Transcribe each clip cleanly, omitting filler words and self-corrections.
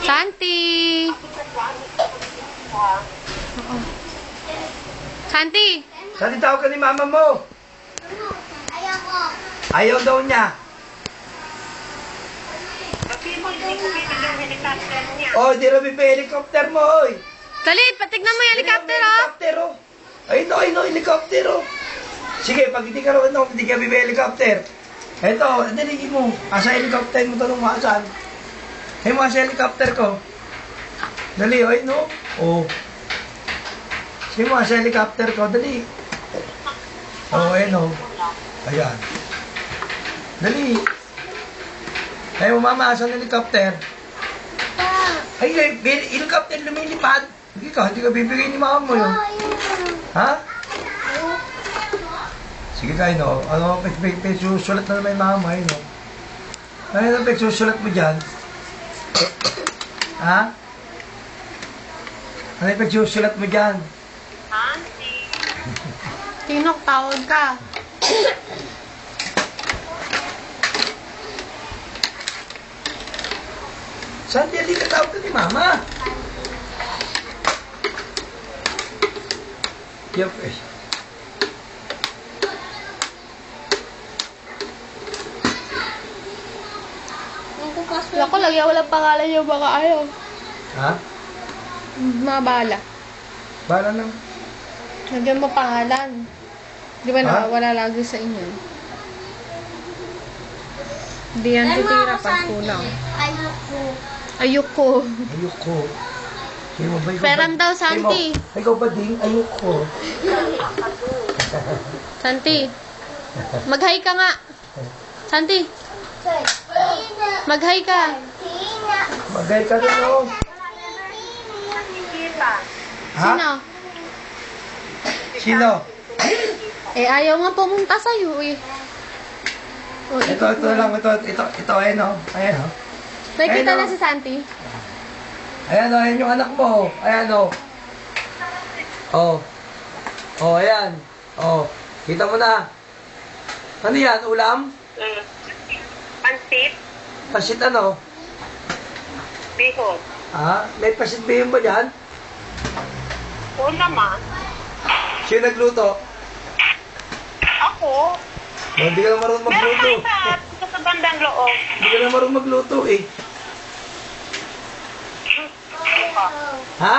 Santi! Oo. Santi! Santi, tawag ka ni mama mo. Ayaw ko. Ayaw daw niya. Oh, di rin may helicopter mo, oy. Dali, patignan mo yung helicopter, oh! Helicopter, oh. Ay, no, helicopter, oh. Sige, pag hindi ka rin, no, hindi ka may helicopter. Eto, dali mo. Asa helicopter mo tanong mo, asan? Ay mo, asa helicopter ko. Dali, ay, no. Oh. Sige mo, asa helicopter ko, dali. Oh, ay, no. Ayan. Dali. Ay mo, mama, asan helicopter? Ay, helicopter lumilipad. Hindi ka bibigay ni mama mo yun. Ha? Sige kayo, no? Ano, susulat na naman yung mama, yun, no? Ano yung susulat mo dyan? Ha? Ano yung susulat mo dyan? Tinok, tawag ka. Santi, hindi ka tawag ka ni mama. Yup, eh. Ako, lagyan walang pangalan yung baka ayaw. Ha? Mabala. Bala lang. Lagyan mo pangalan. Di ba Ha? nawawala lagi sa inyo? Hindi yan titira pag kulang. Ayoko. Ayoko. Ayoko. Sige mo ba, ikaw Peram ba- daw, Santi. Ikaw ba ding? Ayoko. Santi. Mag-hi ka nga. Santi. Mag-hi ka. Magay ka rin, oh. Ha? Sino? Sino? Eh, ayaw nga pumunta sa'yo eh. Oh, Ito lang, ito, ayan, oh. Ayan, oh. nakikita Ayun, na oh. si Santi. Ayan, oh, ayan yung anak mo, oh. Ayan, oh. Oh. Oh, ayan. Oh. Kita mo na. Ano yan, ulam? Pansit, Pasit ano? bihon. Ah, may pasit bihon ba dyan? Oo naman. Sino nagluto? Ako, Oh, hindi ka na marunong meron magluto. tayo sa bandang loob. Hindi ka na marunong magluto, eh. Ha?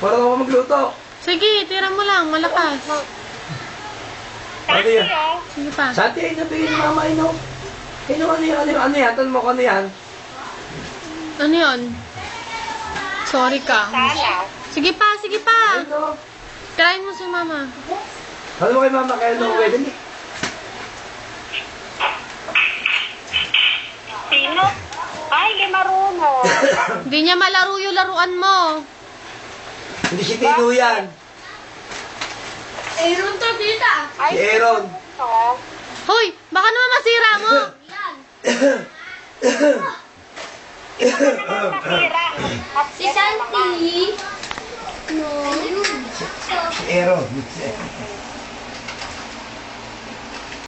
Marunong ka magluto. Sige, tira mo lang. Malakas. Ano yan? oh. Sige pa. Santi, ay nabigyan ni mama, ino. Ino, ano yan? Tanong mo ko ano yan? Ano yun? Sorry ka. Salaw. Sige pa, sige pa. Ino. Tirahin mo si mama. Ano mo kay mama, kaya no, pwede ni? Sino? Ay, di marunong. Hindi niya malaro yung laruan mo. Hindi si Tino yan. Aaron to, tita. Si Aaron. Oo. Hoy, baka naman masira mo. Nasira. Si Santi. No. Si Aaron.